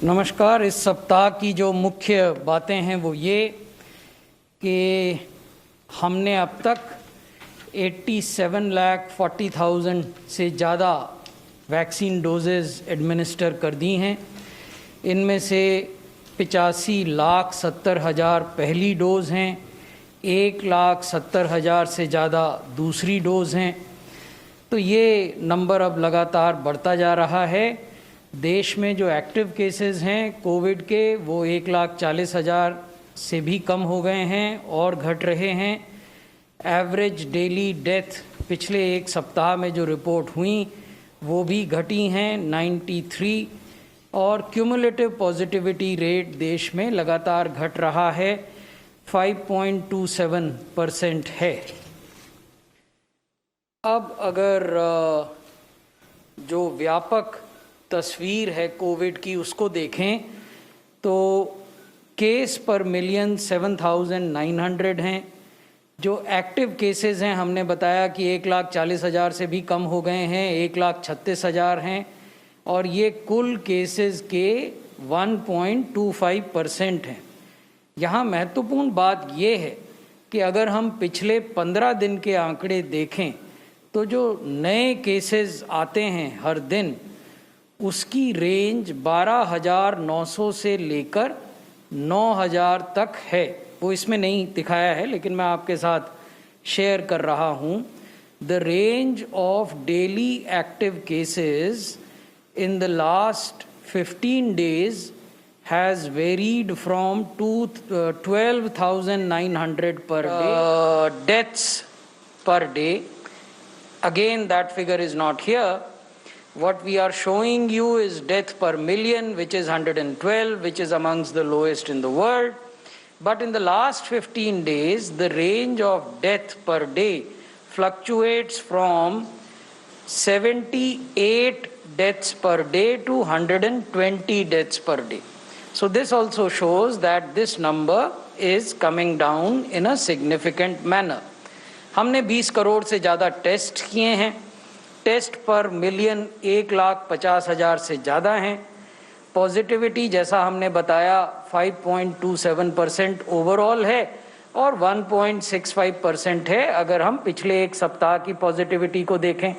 नमस्कार। इस सप्ताह की जो मुख्य बातें हैं वो ये कि हमने अब तक 87,40,000 से ज़्यादा वैक्सीन डोजेज़ एडमिनिस्टर कर दी हैं। इनमें से 85,70,000 पहली डोज़ हैं, 1,70,000 से ज़्यादा दूसरी डोज़ हैं। तो ये नंबर अब लगातार बढ़ता जा रहा है। देश में जो एक्टिव केसेस हैं कोविड के वो 1,40,000 से भी कम हो गए हैं और घट रहे हैं। एवरेज डेली डेथ पिछले एक सप्ताह में जो रिपोर्ट हुई वो भी घटी हैं 93, और क्यूमुलेटिव पॉजिटिविटी रेट देश में लगातार घट रहा है, 5.27% है। अब अगर जो व्यापक तस्वीर है कोविड की उसको देखें तो केस पर मिलियन 7,900 हैं। जो एक्टिव केसेस हैं हमने बताया कि 1,40,000 से भी कम हो गए हैं, 1,36,000 हैं, और ये कुल केसेस के 1.25% हैं। यहाँ महत्वपूर्ण बात ये है कि अगर हम पिछले 15 दिन के आंकड़े देखें तो जो नए केसेस आते हैं हर दिन उसकी रेंज 12,900 से लेकर 9,000 तक है। वो इसमें नहीं दिखाया है लेकिन मैं आपके साथ शेयर कर रहा हूँ। The range of daily active cases in the last 15 days has varied from 12,900 per day deaths per day. Again, that figure is not here. What we are showing you is death per million, which is 112, which is amongst the lowest in the world. But in the last 15 days, the range of death per day fluctuates from 78 deaths per day to 120 deaths per day. So this also shows that this number is coming down in a significant manner. हमने 20 करोड़ से ज़्यादा test किए हैं। Test पर million 1,50,000 से ज़्यादा हैं। Positivity जैसा हमने बताया 5.27% ओवरऑल है और 1.65% है अगर हम पिछले एक सप्ताह की पॉजिटिविटी को देखें।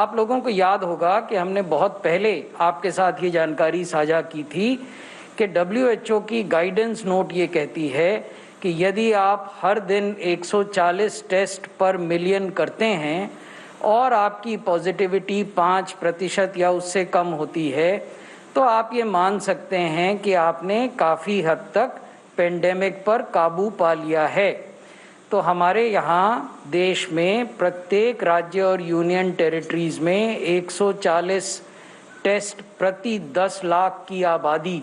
आप लोगों को याद होगा कि हमने बहुत पहले आपके साथ ये जानकारी साझा की थी कि WHO की गाइडेंस नोट ये कहती है कि यदि आप हर दिन 140 टेस्ट पर मिलियन करते हैं और आपकी पॉजिटिविटी 5% या उससे कम होती है तो आप ये मान सकते हैं कि आपने काफ़ी हद तक पेंडेमिक पर काबू पा लिया है। तो हमारे यहाँ देश में प्रत्येक राज्य और यूनियन टेरिटरीज़ में 140 टेस्ट प्रति 10 लाख की आबादी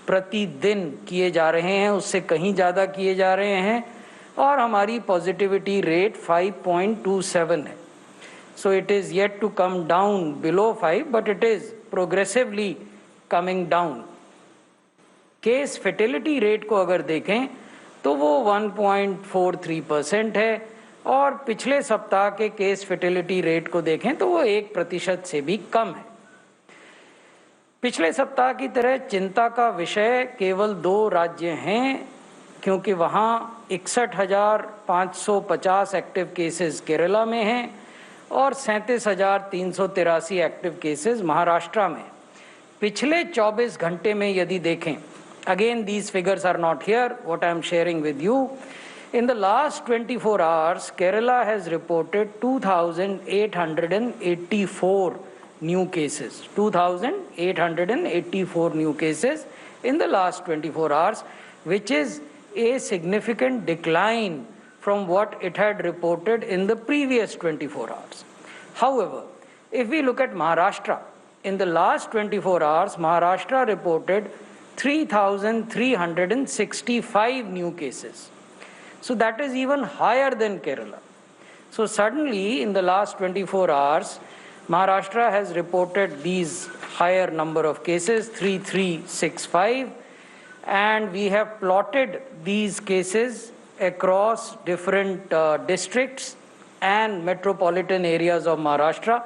प्रतिदिन किए जा रहे हैं, उससे कहीं ज़्यादा किए जा रहे हैं, और हमारी पॉजिटिविटी रेट 5.27 है। So it is yet to come down below 5, but it is progressively coming down. Case fatality rate को अगर देखें तो वो 1.43% है, और पिछले सप्ताह के केस फेटिलिटी रेट को देखें तो वो 1% से भी कम है। पिछले सप्ताह की तरह चिंता का विषय केवल 2 राज्य हैं, क्योंकि वहाँ 61,550 एक्टिव केसेस केरला में हैं और 37,383 एक्टिव केसेस महाराष्ट्र में। पिछले 24 घंटे में यदि देखें, again these figures are not here, what I am sharing with you, in the last 24 hours Kerala has reported 2,884 new cases, 2,884 new cases in the last 24 hours, which is a significant decline from what it had reported in the previous 24 hours. However, if we look at Maharashtra, in the last 24 hours, Maharashtra reported 3,365 new cases. So that is even higher than Kerala. So suddenly, in the last 24 hours, Maharashtra has reported these higher number of cases, 3,365, and we have plotted these cases across different districts and metropolitan areas of Maharashtra,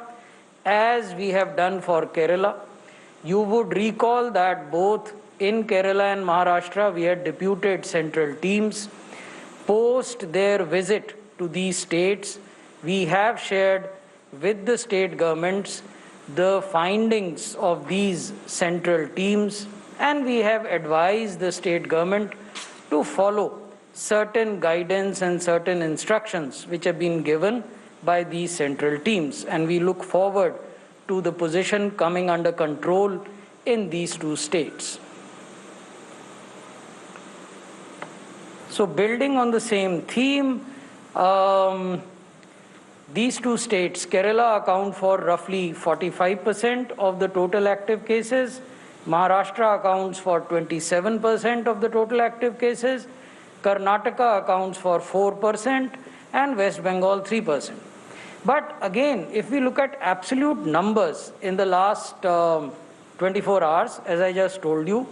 as we have done for Kerala. You would recall that both in Kerala and Maharashtra, we had deputed central teams. Post their visit to these states, we have shared with the state governments the findings of these central teams, and we have advised the state government to follow certain guidance and certain instructions which have been given by these central teams. And we look forward to the position coming under control in these two states. So building on the same theme, these two states, Kerala, account for roughly 45% of the total active cases. Maharashtra accounts for 27% of the total active cases. Karnataka accounts for 4% and West Bengal 3%. But again, if we look at absolute numbers in the last 24 hours, as I just told you,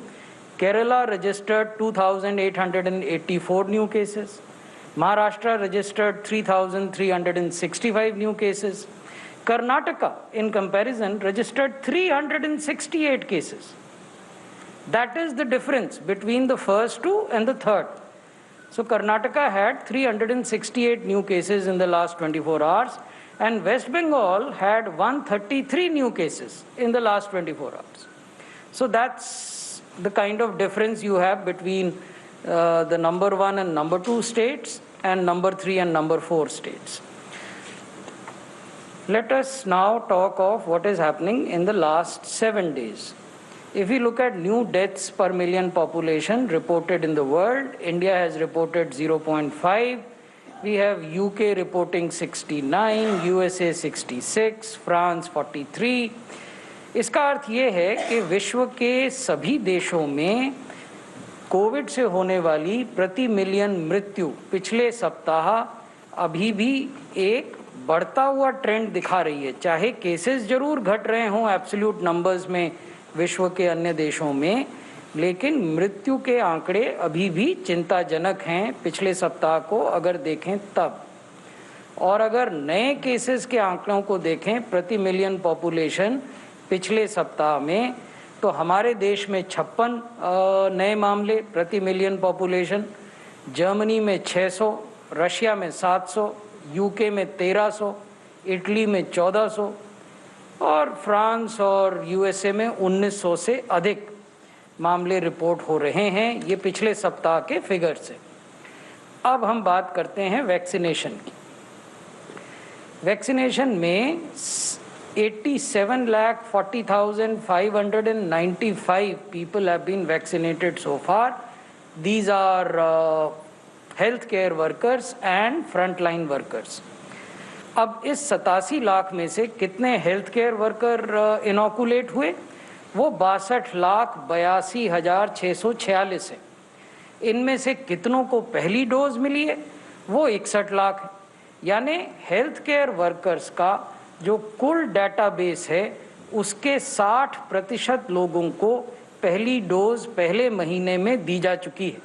Kerala registered 2,884 new cases. Maharashtra registered 3,365 new cases. Karnataka, in comparison, registered 368 cases. That is the difference between the first two and the third. So Karnataka had 368 new cases in the last 24 hours, and West Bengal had 133 new cases in the last 24 hours. So that's the kind of difference you have between the number 1 and number 2 states and number 3 and number 4 states. Let us now talk of what is happening in the last 7 days. If we look at new deaths per million population reported in the world, India has reported 0.5. We have UK reporting 69, USA 66, France 43. इसका अर्थ ये है कि विश्व के सभी देशों में Covid से होने वाली प्रति मिलियन मृत्यु पिछले सप्ताह अभी भी एक बढ़ता हुआ ट्रेंड दिखा रही है। चाहे केसेस जरूर घट रहे हों एब्सोल्यूट नंबर्स में विश्व के अन्य देशों में, लेकिन मृत्यु के आंकड़े अभी भी चिंताजनक हैं पिछले सप्ताह को अगर देखें तब। और अगर नए केसेस के आंकड़ों को देखें प्रति मिलियन पॉपुलेशन पिछले सप्ताह में, तो हमारे देश में 56 नए मामले प्रति मिलियन पॉपुलेशन, जर्मनी में 600, रशिया में 700, यूके में 1300, इटली में 1400 और फ्रांस और यूएसए में 1900 से अधिक मामले रिपोर्ट हो रहे हैं। ये पिछले सप्ताह के फिगर्स हैं। अब हम बात करते हैं वैक्सीनेशन की। वैक्सीनेशन में 87,40,595 people have been vaccinated so far. These are healthcare workers and frontline workers. अब इस 87 लाख में से कितने हेल्थ केयर वर्कर इनोकुलेट हुए? वो 62,82,646 है। इनमें से कितनों को पहली डोज मिली है? वो 61 लाख है। यानी हेल्थ केयर वर्कर्स का जो कुल डाटाबेस है उसके 60% लोगों को पहली डोज पहले महीने में दी जा चुकी है।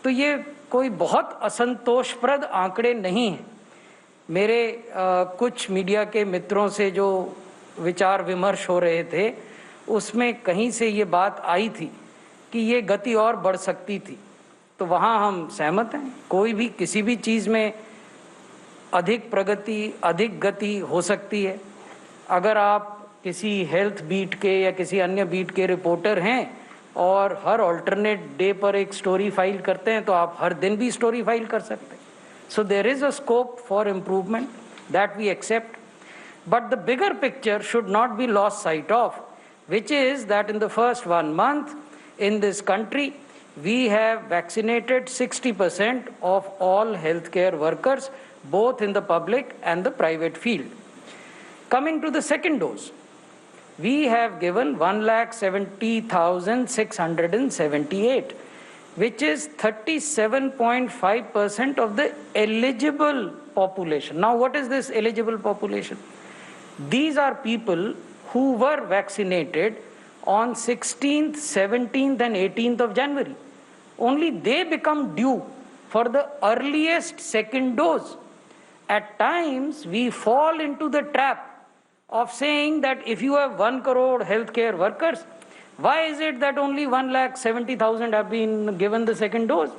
तो ये कोई बहुत असंतोषप्रद आंकड़े नहीं हैं। मेरे कुछ मीडिया के मित्रों से जो विचार विमर्श हो रहे थे उसमें कहीं से ये बात आई थी कि ये गति और बढ़ सकती थी, तो वहाँ हम सहमत हैं। कोई भी किसी भी चीज़ में अधिक प्रगति, अधिक गति हो सकती है। अगर आप किसी हेल्थ बीट के या किसी अन्य बीट के रिपोर्टर हैं और हर ऑल्टरनेट डे पर एक स्टोरी फाइल करते हैं तो आप हर दिन भी स्टोरी फाइल कर सकते हैं। So there is a scope for improvement that we accept, but the bigger picture should not be lost sight of, which is that in the first 1 month in this country, we have vaccinated 60% of all healthcare workers, both in the public and the private field. Coming to the second dose, we have given 1,70,678, which is 37.5% of the eligible population. Now, what is this eligible population? These are people who were vaccinated on 16th, 17th and 18th of January. Only they become due for the earliest second dose. At times, we fall into the trap of saying that if you have 1 crore healthcare workers, why is it that only 1,70,000 have been given the second dose?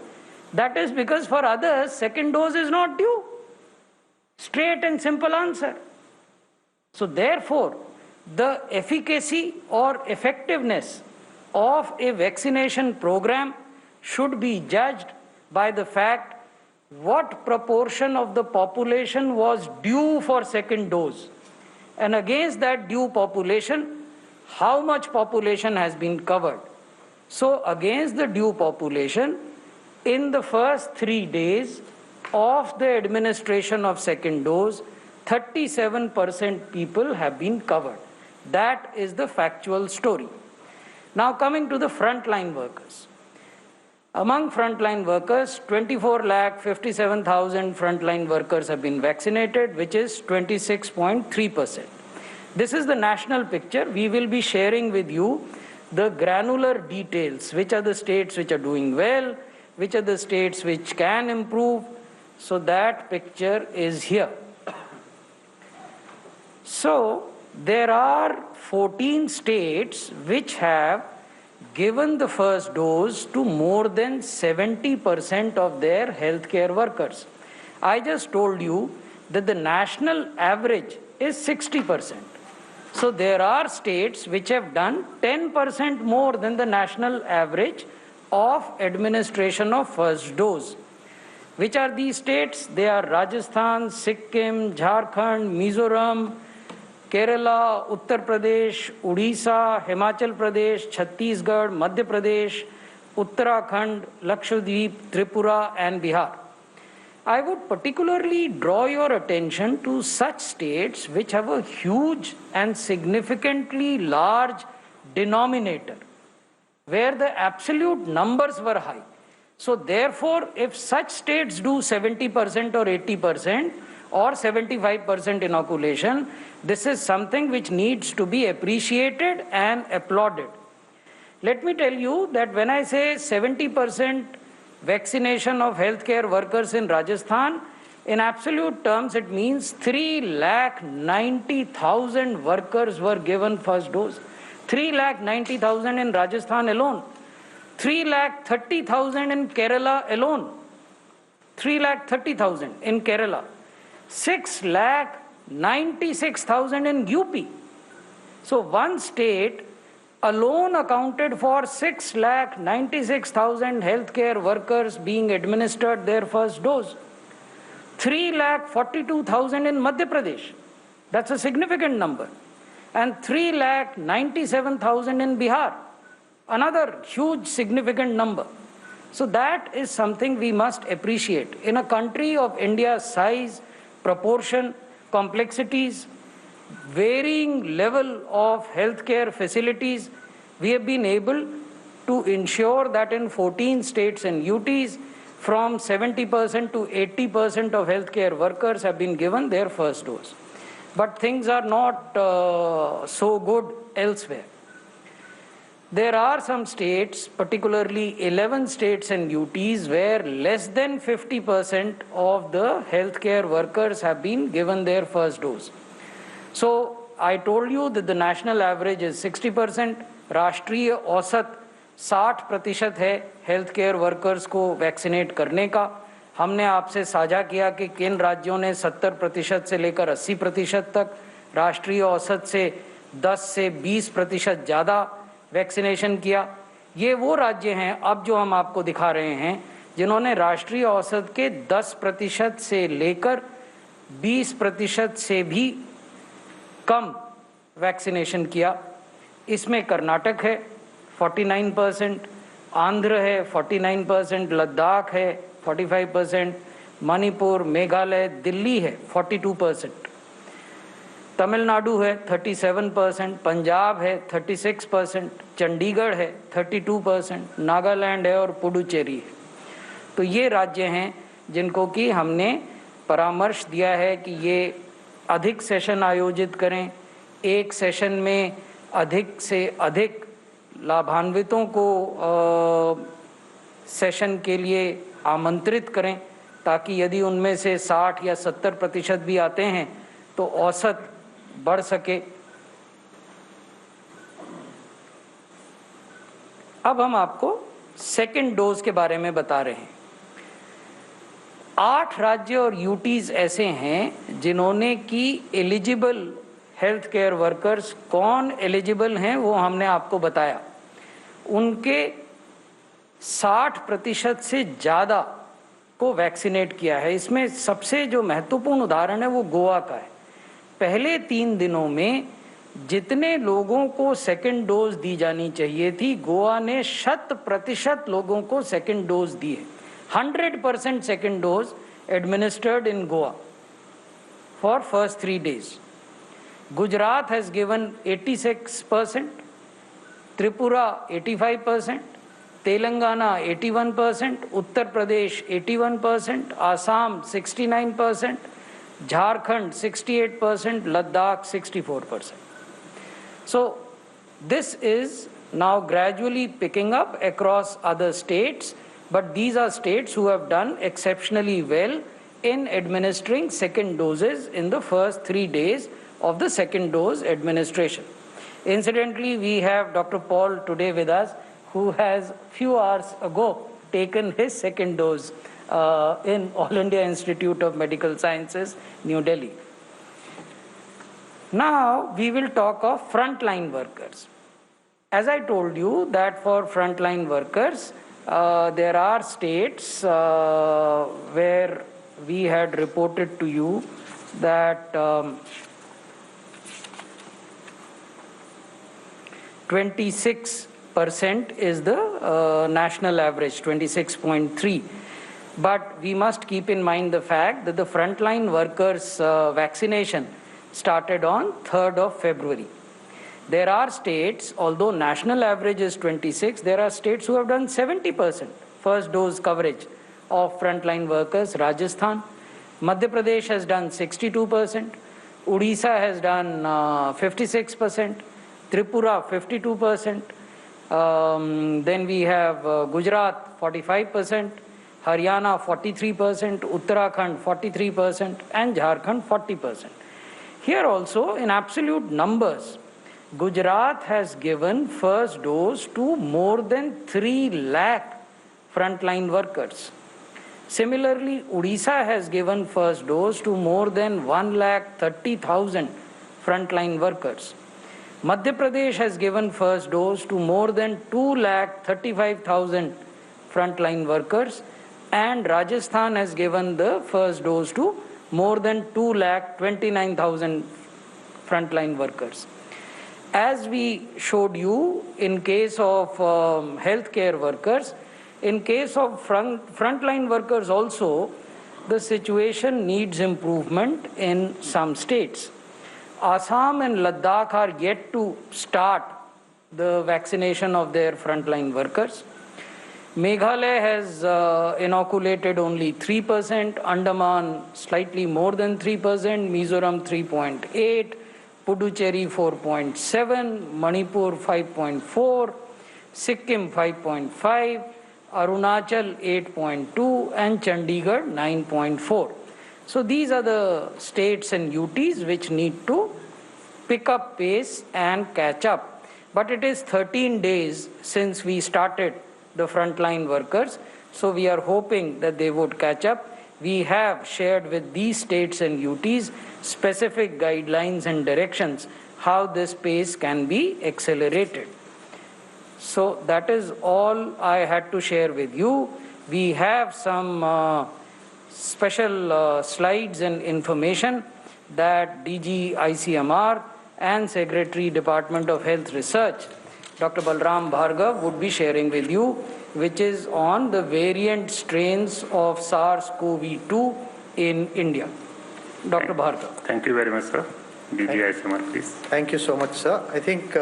That is because for others, second dose is not due. Straight and simple answer. So therefore, the efficacy or effectiveness of a vaccination program should be judged by the fact what proportion of the population was due for second dose, and against that due population, how much population has been covered. So against the due population, in the first 3 days of the administration of second dose, 37% people have been covered. That is the factual story. Now coming to the frontline workers. Among frontline workers, 24,57,000 frontline workers have been vaccinated, which is 26.3%. This is the national picture. We will be sharing with you the granular details, which are the states which are doing well, which are the states which can improve. So that picture is here. So there are 14 states which have given the first dose to more than 70% of their healthcare workers. I just told you that the national average is 60%. So there are states which have done 10% more than the national average of administration of first dose. Which are these states? They are Rajasthan, Sikkim, Jharkhand, Mizoram, Kerala, Uttar Pradesh, Odisha, Himachal Pradesh, Chhattisgarh, Madhya Pradesh, Uttarakhand, Lakshadweep, Tripura and Bihar. I would particularly draw your attention to such states which have a huge and significantly large denominator, where the absolute numbers were high. So therefore, if such states do 70% or 80%, or 75% inoculation, this is something which needs to be appreciated and applauded. Let me tell you that when I say 70% vaccination of healthcare workers in Rajasthan, in absolute terms, it means 3,90,000 workers were given first dose. 3,90,000 in Rajasthan alone. 3,30,000 in Kerala alone. 3,30,000 in Kerala. 6,96,000 in UP. So one state alone accounted for 6,96,000 healthcare workers being administered their first dose. 3,42,000 in Madhya Pradesh. That's a significant number. And 3,97,000 in Bihar. Another huge significant number. So that is something we must appreciate. In a country of India's size, proportion, complexities, varying level of healthcare facilities, we have been able to ensure that in 14 states and UTs, from 70% to 80% of healthcare workers have been given their first dose. But things are not so good elsewhere. There are some states, particularly 11 states and UTs, where less than 50% of the healthcare workers have been given their first dose. So I told you that the national average is 60%, राष्ट्रीय औसत 60% है health care workers को vaccinate करने का. हमने आपसे साझा किया कि किन राज्यों ने 70% से लेकर 80% तक, राष्ट्रीय औसत से 10 से 20% ज़्यादा वैक्सीनेशन किया. ये वो राज्य हैं अब जो हम आपको दिखा रहे हैं जिन्होंने राष्ट्रीय औसत के 10% से लेकर 20% से भी कम वैक्सीनेशन किया. इसमें कर्नाटक है 49%, आंध्र है 49%, लद्दाख है 45%, मणिपुर, मेघालय, दिल्ली है 42%, तमिलनाडु है 37%, पंजाब है 36%, चंडीगढ़ है 32%, नागालैंड है और पुडुचेरी है. तो ये राज्य हैं जिनको कि हमने परामर्श दिया है कि ये अधिक सेशन आयोजित करें, एक सेशन में अधिक से अधिक लाभान्वितों को सेशन के लिए आमंत्रित करें, ताकि यदि उनमें से 60 या 70% भी आते हैं तो औसत बढ़ सके। अब हम आपको सेकेंड डोज के बारे में बता रहे हैं। 8 राज्य और यूटीज ऐसे हैं जिन्होंने की एलिजिबल हेल्थ केयर वर्कर्स कौन एलिजिबल हैं वो हमने आपको बताया। उनके 60% से ज़्यादा को वैक्सीनेट किया है। इसमें सबसे जो महत्वपूर्ण उदाहरण है वो गोवा का है। पहले 3 दिनों में जितने लोगों को सेकेंड डोज दी जानी चाहिए थी, गोवा ने 100% लोगों को सेकेंड डोज दी है। 100% second dose administered in Goa for first 3 days. Gujarat has given 86%, Tripura 85%, Telangana 81%, Uttar Pradesh 81%, Assam 69%, Jharkhand 68%, Ladakh 64%. So this is now gradually picking up across other states, but these are states who have done exceptionally well in administering second doses in the first 3 days of the second dose administration. Incidentally, we have Dr. Paul today with us, who has few hours ago taken his second dose in All India Institute of Medical Sciences, New Delhi. Now we will talk of frontline workers. As I told you that for frontline workers, there are states where we had reported to you that 26% is the national average, 26.3. But we must keep in mind the fact that the frontline workers vaccination started on 3rd of February. There are states, although national average is 26, there are states who have done 70% first dose coverage of frontline workers. Rajasthan, Madhya Pradesh has done 62%, Odisha has done 56%, Tripura 52%, then we have Gujarat 45%, Haryana 43%, Uttarakhand 43%, and Jharkhand 40%. Here also, in absolute numbers, Gujarat has given first dose to more than 3 lakh frontline workers. Similarly, Odisha has given first dose to more than 1,30,000 frontline workers. Madhya Pradesh has given first dose to more than 2,35,000 frontline workers, and Rajasthan has given the first dose to more than 2,29,000 frontline workers. As we showed you in case of healthcare workers, in case of frontline workers also, the situation needs improvement in some states. Assam and Ladakh are yet to start the vaccination of their frontline workers. Meghalaya has inoculated only 3%, Andaman slightly more than 3%, Mizoram 3.8%, Puducherry 4.7%, Manipur 5.4%, Sikkim 5.5%, Arunachal 8.2%, and Chandigarh 9.4%. So these are the states and UTs which need to pick up pace and catch up. But it is 13 days since we started the frontline workers, so we are hoping that they would catch up. We have shared with these states and UTs specific guidelines and directions how this pace can be accelerated. So that is all I had to share with you. We have some special slides and information that DG ICMR and Secretary Department of Health Research, Dr. Balram Bhargav, would be sharing with you, which is on the variant strains of SARS-CoV-2 in India. Dr. Bhargav. Thank you very much, sir. DG ICMR, please. Thank you so much, sir. I think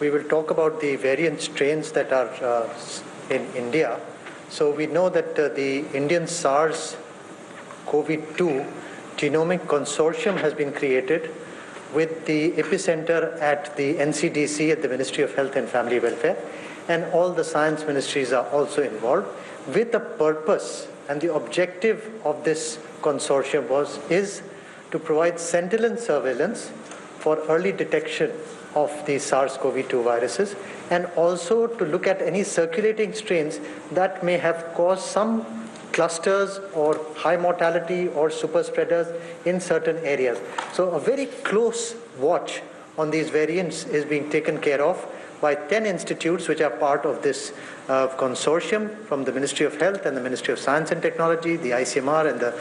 we will talk about the variant strains that are in India. So we know that the Indian SARS-CoV-2 genomic consortium has been created with the epicenter at the NCDC at the Ministry of Health and Family Welfare, and all the science ministries are also involved with the purpose and the objective of this consortium is to provide sentinel surveillance for early detection of the SARS-CoV-2 viruses, and also to look at any circulating strains that may have caused some clusters or high mortality or super spreaders in certain areas. So a very close watch on these variants is being taken care of by 10 institutes which are part of this consortium from the Ministry of Health and the Ministry of Science and Technology, the ICMR and the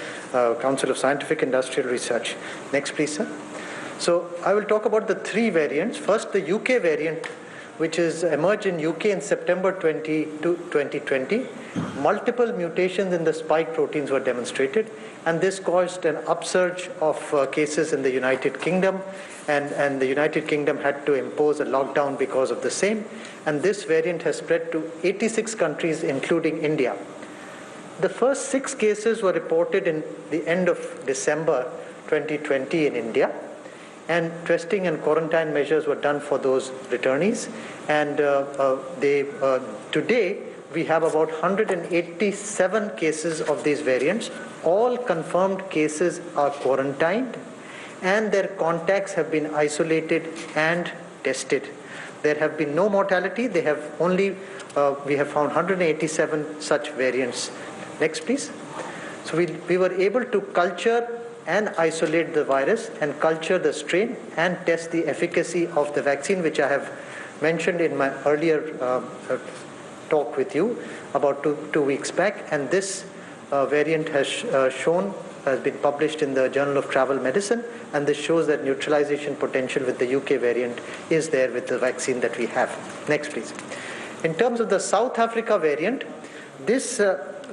Council of Scientific Industrial Research. Next, please, sir. So I will talk about the 3 variants. First, the UK variant, which is emerged in UK in September 2020. Multiple mutations in the spike proteins were demonstrated, and this caused an upsurge of cases in the United Kingdom, and the United Kingdom had to impose a lockdown because of the same, and this variant has spread to 86 countries, including India. The first 6 cases were reported in the end of December 2020 in India, and testing and quarantine measures were done for those returnees. And today, we have about 187 cases of these variants. All confirmed cases are quarantined, and their contacts have been isolated and tested. There have been no mortality. They have only, we have found 187 such variants. Next, please. So we were able to culture and isolate the virus and culture the strain and test the efficacy of the vaccine, which I have mentioned in my earlier talk with you about two weeks back. And this variant has been published in the Journal of Travel Medicine, and this shows that neutralization potential with the UK variant is there with the vaccine that we have. Next, please. In terms of the South Africa variant, this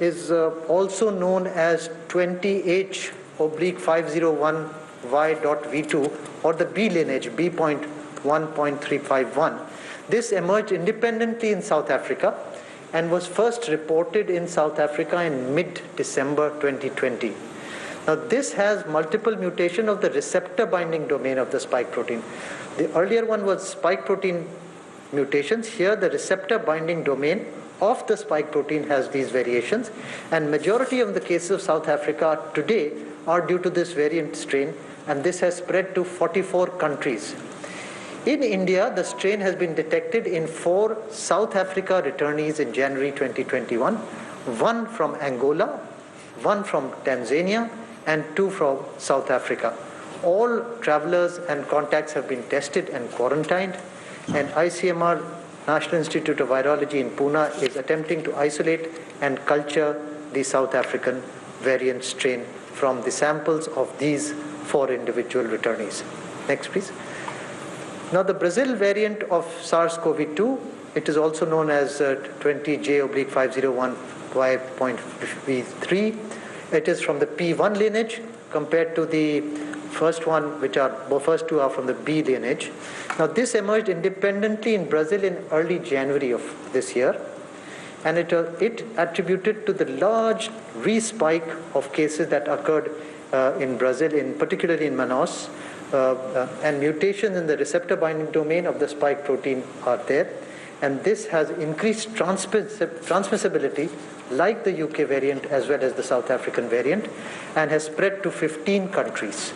is also known as 20H/501Y.V2, or the B lineage, B.1.351. This emerged independently in South Africa and was first reported in South Africa in mid-December 2020. Now, this has multiple mutation of the receptor binding domain of the spike protein. The earlier one was spike protein mutations. Here, the receptor binding domain of the spike protein has these variations, and majority of the cases of South Africa today are due to this variant strain, and this has spread to 44 countries. In India, the strain has been detected in 4 South Africa returnees in January 2021, 1 from Angola, 1 from Tanzania, and 2 from South Africa. All travelers and contacts have been tested and quarantined, and ICMR, National Institute of Virology in Pune, is attempting to isolate and culture the South African variant strain from the samples of these 4 individual returnees. Next, please. Now, the Brazil variant of SARS-CoV-2, it is also known as 20J/501Y.V3. It is from the P1 lineage compared to the first two are from the B lineage. Now, this emerged independently in Brazil in early January of this year, and it attributed to the large respike of cases that occurred in Brazil, particularly in Manaus, and mutations in the receptor binding domain of the spike protein are there, and this has increased transmissibility like the UK variant as well as the South African variant, and has spread to 15 countries.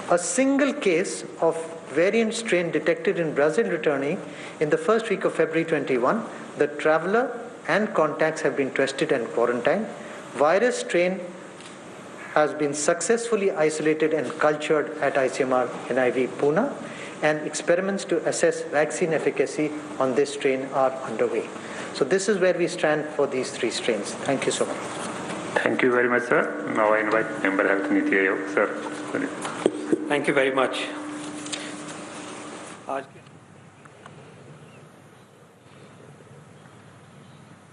A single case of variant strain detected in Brazil returnee in the first week of February 21. The traveler and contacts have been tested and quarantined. Virus strain has been successfully isolated and cultured at ICMR NIV Pune, and experiments to assess vaccine efficacy on this strain are underway. So this is where we stand for these 3 strains. Thank you so much. Thank you very much, sir. Now I invite Member Health Niti Aayog, sir. Thank you very much. आज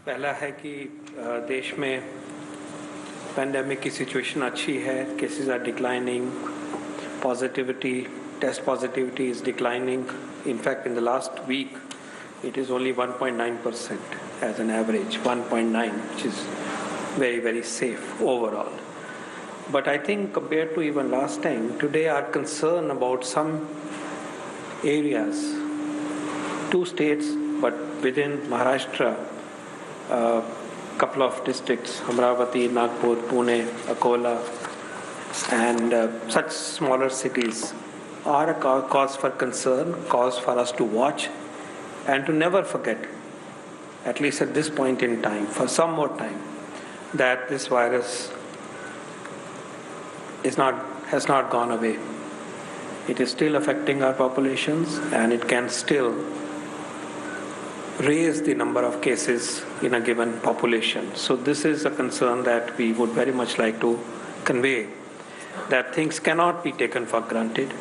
पहला है कि देश में pandemic की situation अच्छी है, cases are declining, test positivity is declining. In fact, in the last week, it is only 1.9% as an average, 1.9, which is very, very safe overall. But I think compared to even last time, today our concern about some areas, 2 states, but within Maharashtra, couple of districts, Amravati, Nagpur, Pune, Akola, and such smaller cities are a cause for concern, cause for us to watch, and to never forget, at least at this point in time, for some more time, that this virus has not gone away. It is still affecting our populations, and it can still raise the number of cases in a given population. So this is a concern that we would very much like to convey, that things cannot be taken for granted,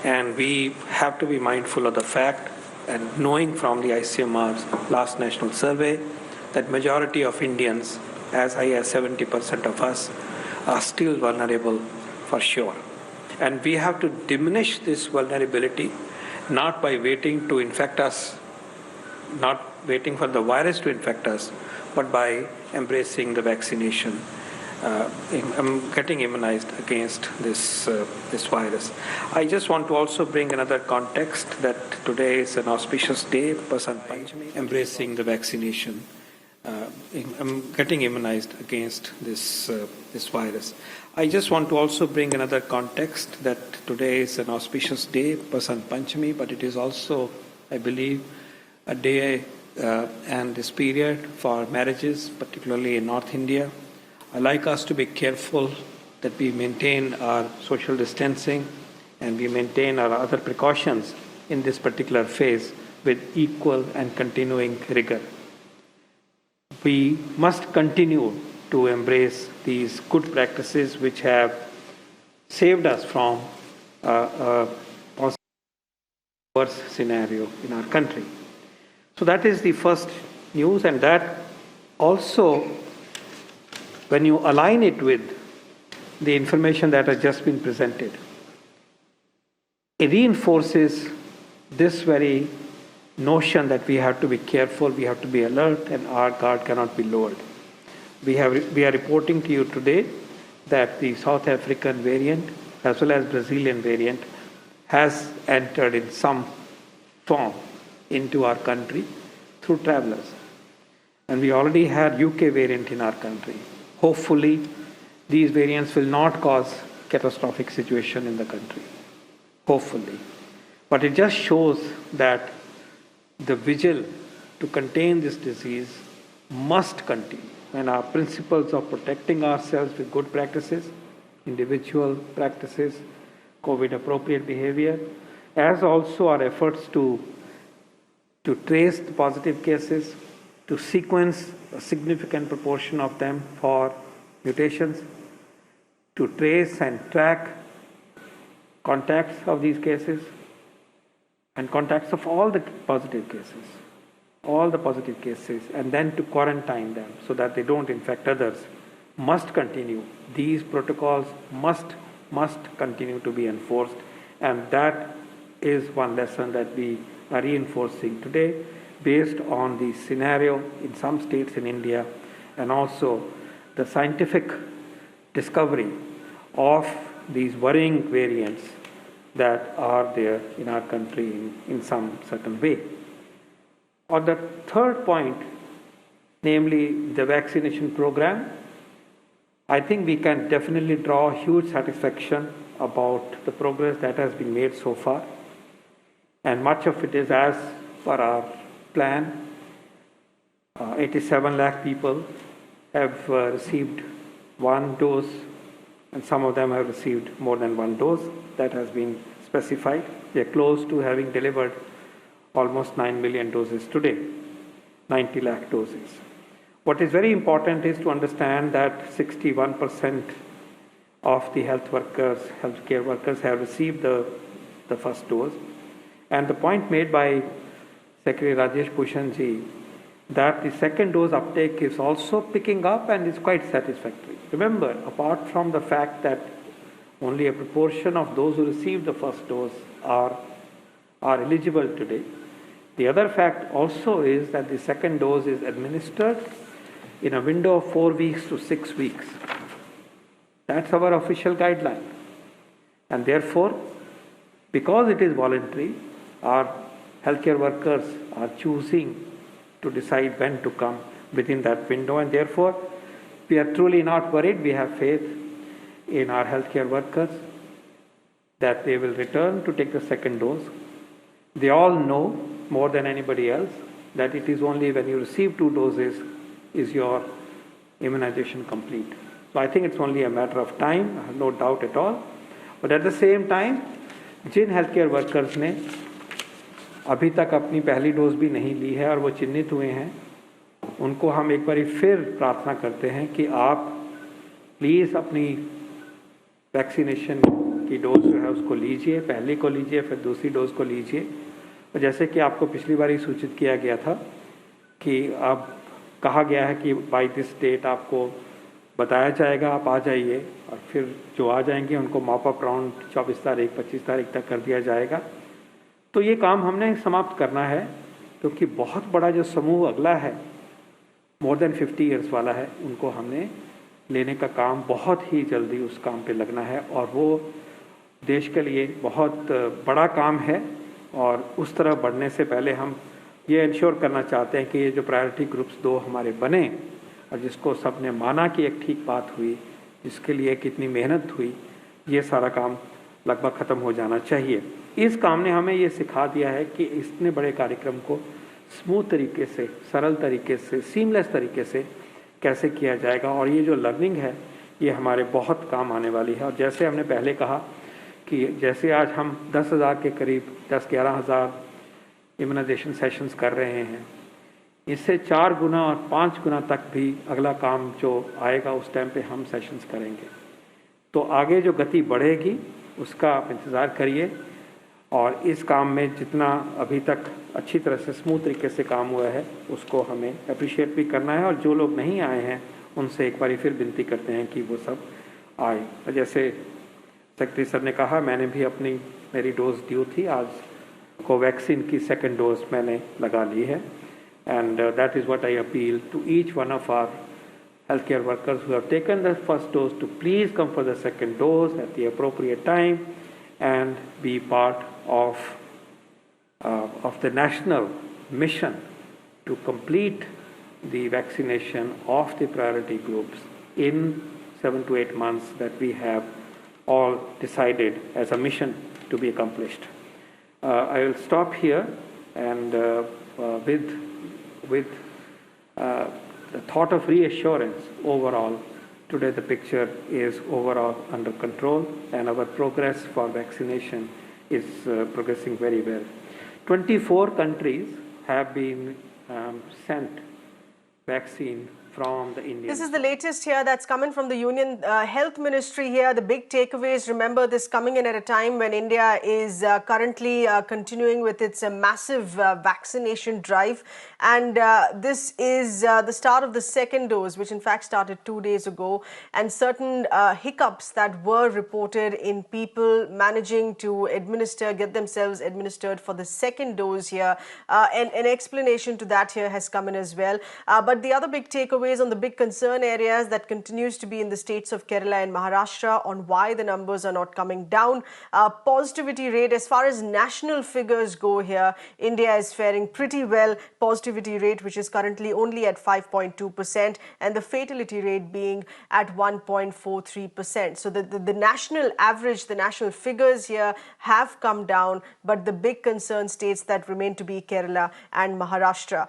and we have to be mindful of the fact, and knowing from the ICMR's last national survey that majority of Indians, as high as 70% of us, are still vulnerable for sure. And we have to diminish this vulnerability, not by waiting to infect us, not waiting for the virus to infect us, but by embracing the vaccination, getting immunized against this virus. I just want to also bring another context that today is an auspicious day, Basant Panchami, embracing the vaccination, getting immunized against this virus. I just want to also bring another context that today is an auspicious day, Basant Panchami, but it is also, I believe, a day and this period for marriages, particularly in North India. I like us to be careful that we maintain our social distancing and we maintain our other precautions in this particular phase with equal and continuing rigor. We must continue to embrace these good practices which have saved us from a worse scenario in our country. So that is the first news, and that also, when you align it with the information that has just been presented, it reinforces this very notion that we have to be careful, we have to be alert, and our guard cannot be lowered. We are reporting to you today that the South African variant as well as Brazilian variant has entered in some form into our country through travelers. And we already had UK variant in our country. Hopefully, these variants will not cause catastrophic situation in the country. Hopefully. But it just shows that the vigil to contain this disease must continue. And our principles of protecting ourselves with good practices, individual practices, COVID-appropriate behavior, as also our efforts to trace the positive cases, to sequence a significant proportion of them for mutations, to trace and track contacts of these cases and contacts of all the positive cases, and then to quarantine them so that they don't infect others, must continue. These protocols must continue to be enforced, and that is one lesson that we are reinforcing today based on the scenario in some states in India and also the scientific discovery of these worrying variants that are there in our country in some certain way. On the third point, namely the vaccination program, I think we can definitely draw huge satisfaction about the progress that has been made so far. And much of it is as per our plan. 87 lakh people have received one dose, and some of them have received more than one dose. That has been specified. We are close to having delivered almost 9 million doses today, 90 lakh doses. What is very important is to understand that 61% of the healthcare workers have received the first dose. And the point made by Secretary Rajesh Bhushan ji that the second dose uptake is also picking up and is quite satisfactory. Remember, apart from the fact that only a proportion of those who received the first dose are eligible today, the other fact also is that the second dose is administered in a window of 4 weeks to 6 weeks. That's our official guideline. And therefore, because it is voluntary, our healthcare workers are choosing to decide when to come within that window, and therefore we are truly not worried. We have faith in our healthcare workers that they will return to take the second dose. They all know more than anybody else that it is only when you receive 2 doses is your immunization complete. So I think it's only a matter of time, I have no doubt at all. But at the same time, जिन healthcare workers ने अभी तक अपनी पहली dose भी नहीं ली है और वो चिन्हित हुए हैं, उनको हम एक बार फिर प्रार्थना करते हैं कि आप प्लीज़ अपनी वैक्सीनेशन की डोज जो है उसको लीजिए, पहली को लीजिए, फिर दूसरी डोज को लीजिए। और जैसे कि आपको पिछली बार ही सूचित किया गया था कि अब कहा गया है कि बाय दिस डेट आपको बताया जाएगा, आप आ जाइए, और फिर जो आ जाएंगे उनको मॉप अप राउंड 24 तारीख 25 तारीख तक कर दिया जाएगा। तो ये काम हमने समाप्त करना है, क्योंकि बहुत बड़ा जो समूह अगला है, मोर देन 50 ईयर्स वाला है, उनको हमने लेने का काम बहुत ही जल्दी उस काम पे लगना है, और वो देश के लिए बहुत बड़ा काम है। और उस तरह बढ़ने से पहले हम ये इंश्योर करना चाहते हैं कि ये जो प्रायोरिटी ग्रुप्स 2 हमारे बने और जिसको सब ने माना कि एक ठीक बात हुई, जिसके लिए कितनी मेहनत हुई, ये सारा काम लगभग ख़त्म हो जाना चाहिए। इस काम ने हमें ये सिखा दिया है कि इतने बड़े कार्यक्रम को स्मूथ तरीके से, सरल तरीके से, सीमलेस तरीके से कैसे किया जाएगा, और ये जो लर्निंग है ये हमारे बहुत काम आने वाली है। और जैसे हमने पहले कहा कि जैसे आज हम 10,000 के करीब 10-11 हज़ार इम्यूनाइजेशन सेशंस कर रहे हैं, इससे 4 गुना और 5 गुना तक भी अगला काम जो आएगा उस टाइम पे हम सेशंस करेंगे। तो आगे जो गति बढ़ेगी उसका आप इंतज़ार करिए, और इस काम में जितना अभी तक अच्छी तरह से स्मूथ तरीके से काम हुआ है उसको हमें अप्रिशिएट भी करना है। और जो लोग नहीं आए हैं उनसे एक बार फिर विनती करते हैं कि वो सब आए। जैसे सेक्रेटरी सर ने कहा, मैंने भी मेरी डोज ड्यू थी, आज कोवैक्सीन की सेकंड डोज मैंने लगा ली है। And that is what I appeal to each one of our healthcare workers who have taken the first dose to please come for the second dose at the appropriate time and be part of the national mission to complete the vaccination of the priority groups in 7 to 8 months that we have all decided as a mission to be accomplished. I will stop here, and with the thought of reassurance overall, today the picture is overall under control and our progress for vaccination is progressing very well. 24 countries have been sent vaccine from the Indian. This is the latest here that's coming from the Union Health Ministry here. The big takeaways, remember this coming in at a time when India is currently continuing with its massive vaccination drive. And this is the start of the second dose, which in fact started 2 days ago. And certain hiccups that were reported in people managing to get themselves administered for the second dose here. And an explanation to that here has come in as well. But the other big takeaway on the big concern areas that continues to be in the states of Kerala and Maharashtra on why the numbers are not coming down. Positivity rate, as far as national figures go here, India is faring pretty well. Positivity rate, which is currently only at 5.2%, and the fatality rate being at 1.43%. So the national average, the national figures here have come down, but the big concern states that remain to be Kerala and Maharashtra.